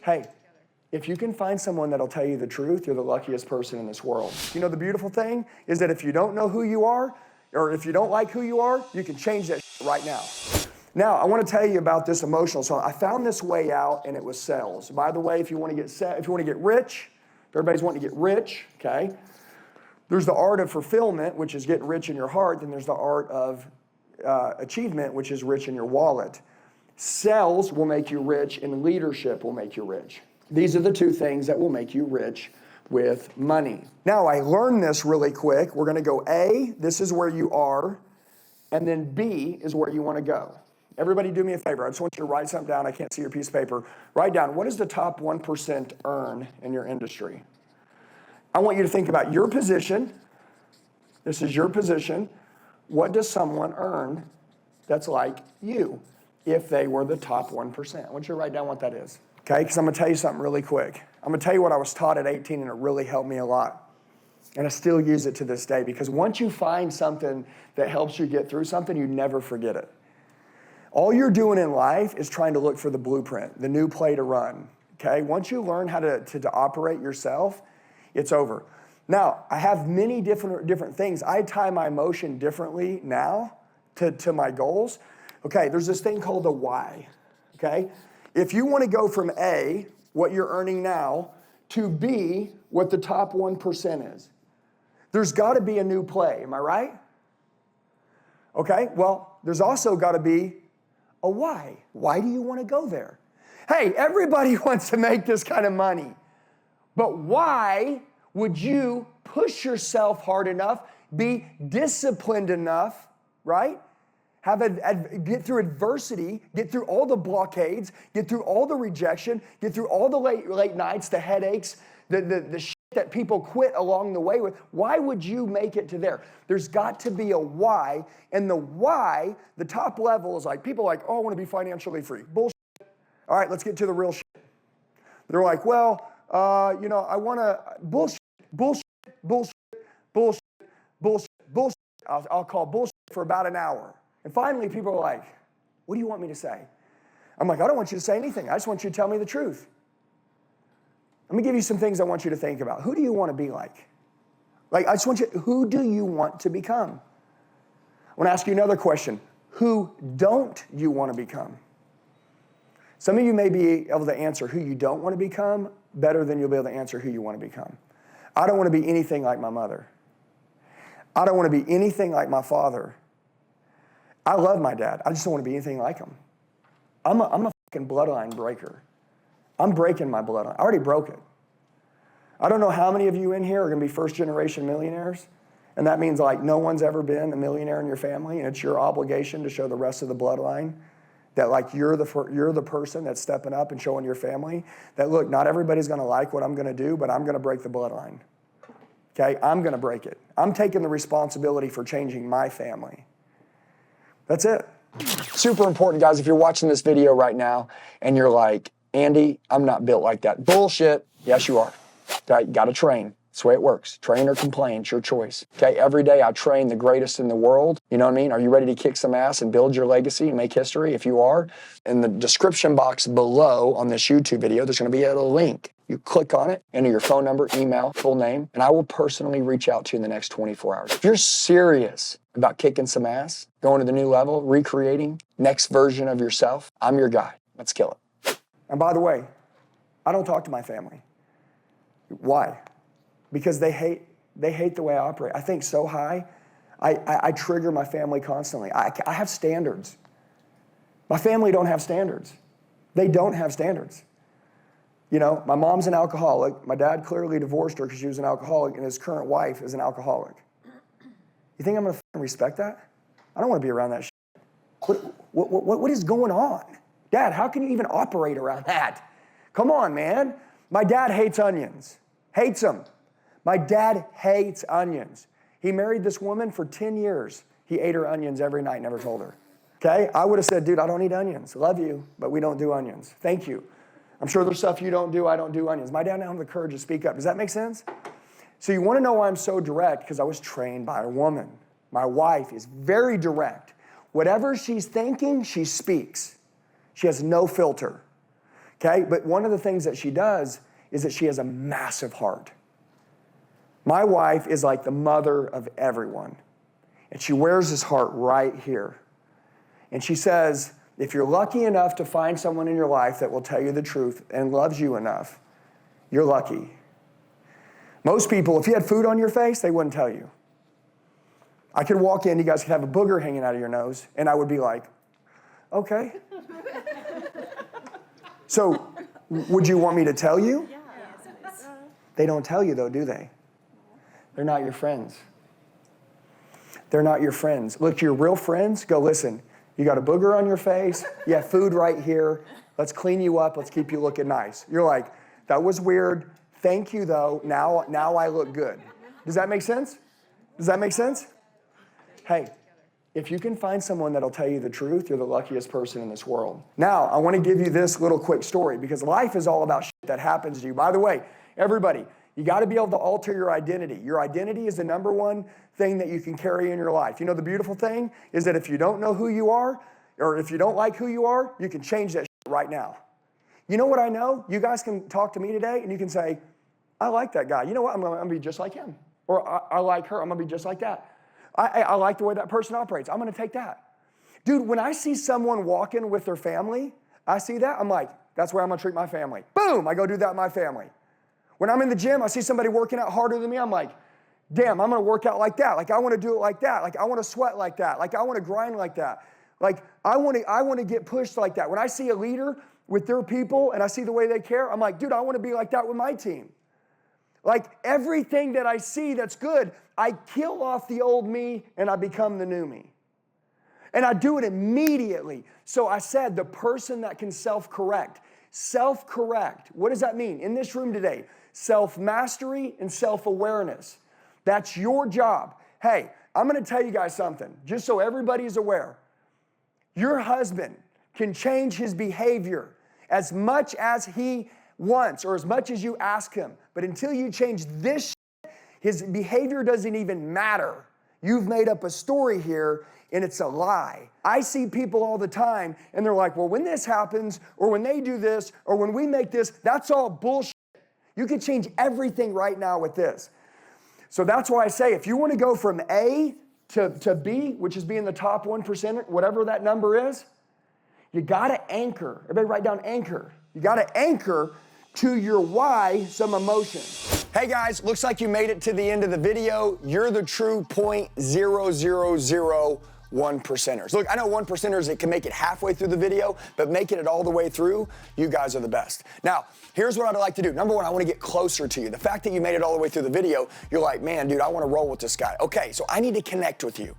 Hey, if you can find someone that'll tell you the truth, you're the luckiest person in this world. You know, the beautiful thing is that if you don't know who you are, or if you don't like who you are, you can change that right now. Now, I want to tell you about this emotional. So I found this way out, and it was sales. By the way, if you want to get rich, if everybody's wanting to get rich, okay, there's the art of fulfillment, which is getting rich in your heart. Then there's the art of achievement, which is rich in your wallet. Sales will make you rich, and leadership will make you rich. These are the two things that will make you rich with money. Now, I learned this really quick. We're going to go A, this is where you are, and then B is where you want to go. Everybody do me a favor. I just want you to write something down. I can't see your piece of paper. Write down, what does the top 1% earn in your industry? I want you to think about your position. This is your position. What does someone earn that's like you if they were the top 1%? I want you to write down what that is. Okay, because I'm going to tell you something really quick. I'm going to tell you what I was taught at 18, and it really helped me a lot. And I still use it to this day, because once you find something that helps you get through something, you never forget it. All you're doing in life is trying to look for the blueprint, the new play to run. Okay, once you learn how to operate yourself, it's over. Now, I have many different things. I tie my emotion differently now to my goals. Okay, there's this thing called the why. Okay? If you want to go from A, what you're earning now, to B, what the top 1% is, there's got to be a new play. Am I right? Okay, well, there's also got to be a why. Why do you want to go there? Hey, everybody wants to make this kind of money, but why would you push yourself hard enough, be disciplined enough, right? Get through adversity, get through all the blockades, get through all the rejection, get through all the late nights, the headaches, the shit that people quit along the way with. Why would you make it to there? There's got to be a why, and the why, the top level is like, people are like, oh, I want to be financially free. Bullshit. All right, let's get to the real shit. They're like, well, I want to, bullshit. I'll call bullshit for about an hour. And finally, people are like, what do you want me to say? I'm like, I don't want you to say anything. I just want you to tell me the truth. Let me give you some things I want you to think about. Who do you want to be like? Who do you want to become? I want to ask you another question. Who don't you want to become? Some of you may be able to answer who you don't want to become better than you'll be able to answer who you want to become. I don't want to be anything like my mother. I don't want to be anything like my father. I love my dad. I just don't want to be anything like him. I'm a fucking bloodline breaker. I'm breaking my bloodline. I already broke it. I don't know how many of you in here are going to be first-generation millionaires, and that means like no one's ever been a millionaire in your family, and it's your obligation to show the rest of the bloodline that like you're the person that's stepping up and showing your family that, look, not everybody's going to like what I'm going to do, but I'm going to break the bloodline. Okay? I'm going to break it. I'm taking the responsibility for changing my family. That's it. Super important, guys. If you're watching this video right now and you're like, Andy, I'm not built like that. Bullshit. Yes, you are. Okay? Got to train. That's the way it works. Train or complain. It's your choice. Okay? Every day I train the greatest in the world. You know what I mean? Are you ready to kick some ass and build your legacy and make history? If you are, in the description box below on this YouTube video, there's going to be a link. You click on it, enter your phone number, email, full name, and I will personally reach out to you in the next 24 hours. If you're serious about kicking some ass, going to the new level, recreating, next version of yourself, I'm your guy. Let's kill it. And by the way, I don't talk to my family. Why? Because they hate the way I operate. I think so high. I trigger my family constantly. I have standards. My family don't have standards. They don't have standards. You know, my mom's an alcoholic. My dad clearly divorced her because she was an alcoholic, and his current wife is an alcoholic. You think I'm going to respect that? I don't want to be around that shit. What is going on? Dad, how can you even operate around that? Come on, man. My dad hates onions. Hates them. My dad hates onions. He married this woman for 10 years. He ate her onions every night, never told her. Okay? I would have said, dude, I don't eat onions. Love you, but we don't do onions. Thank you. I'm sure there's stuff you don't do. I don't do onions. My dad didn't have the courage to speak up. Does that make sense? So you want to know why I'm so direct? Because I was trained by a woman. My wife is very direct. Whatever she's thinking, she speaks. She has no filter. okay? But one of the things that she does is that she has a massive heart. My wife is like the mother of everyone. And she wears this heart right here. And she says, if you're lucky enough to find someone in your life that will tell you the truth and loves you enough, you're lucky. Most people, if you had food on your face, they wouldn't tell you. I could walk in, you guys could have a booger hanging out of your nose, and I would be like, okay. So, would you want me to tell you? Yes. They don't tell you though, do they? They're not your friends. They're not your friends. Look, to your real friends, go, listen, you got a booger on your face, you have food right here, let's clean you up, let's keep you looking nice. You're like, that was weird, thank you though, now I look good. Does that make sense? Does that make sense? Hey, if you can find someone that'll tell you the truth, you're the luckiest person in this world. Now, I want to give you this little quick story because life is all about shit that happens to you. By the way, everybody, you got to be able to alter your identity. Your identity is the number one thing that you can carry in your life. You know, the beautiful thing is that if you don't know who you are, or if you don't like who you are, you can change that shit right now. You know what I know? You guys can talk to me today and you can say, I like that guy. You know what? I'm going to be just like him. Or I like her. I'm going to be just like that. I like the way that person operates. I'm going to take that. Dude, when I see someone walking with their family, I see that, I'm like, that's where I'm going to treat my family. Boom, I go do that in my family. When I'm in the gym, I see somebody working out harder than me, I'm like, damn, I'm going to work out like that. Like, I want to do it like that. Like, I want to sweat like that. Like, I want to grind like that. Like, I want to get pushed like that. When I see a leader with their people and I see the way they care, I'm like, dude, I want to be like that with my team. Like, everything that I see that's good, I kill off the old me and I become the new me. And I do it immediately. So I said, the person that can self-correct. Self-correct, what does that mean? In this room today, self-mastery and self-awareness. That's your job. Hey, I'm going to tell you guys something, just so everybody's aware. Your husband can change his behavior as much as he wants or as much as you ask him. But until you change this shit, his behavior doesn't even matter. You've made up a story here and it's a lie. I see people all the time and they're like, well, when this happens or when they do this or when we make this, that's all bullshit. You can change everything right now with this. So that's why I say if you want to go from A to B, which is being the top 1%, whatever that number is, you got to anchor. Everybody write down anchor. You got to anchor to your why some emotion. Hey guys, looks like you made it to the end of the video. You're the true 0.0001%ers. Look, I know 1%ers that can make it halfway through the video, but making it all the way through, you guys are the best. Now, here's what I'd like to do. Number one, I want to get closer to you. The fact that you made it all the way through the video, you're like, man, dude, I want to roll with this guy. Okay, so I need to connect with you.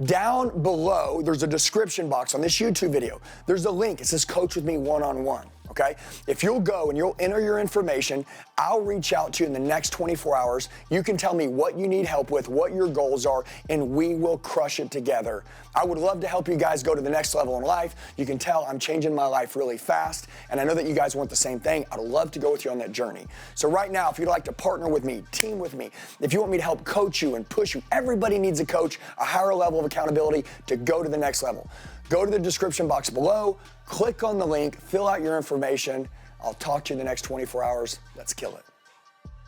Down below, there's a description box on this YouTube video. There's a link. It says Coach with Me one-on-one. Okay? If you'll go and you'll enter your information, I'll reach out to you in the next 24 hours. You can tell me what you need help with, what your goals are, and we will crush it together. I would love to help you guys go to the next level in life. You can tell I'm changing my life really fast, and I know that you guys want the same thing. I'd love to go with you on that journey. So right now, if you'd like to partner with me, team with me, if you want me to help coach you and push you, everybody needs a coach, a higher level of accountability to go to the next level. Go to the description box below, click on the link, fill out your information. I'll talk to you in the next 24 hours. Let's kill it.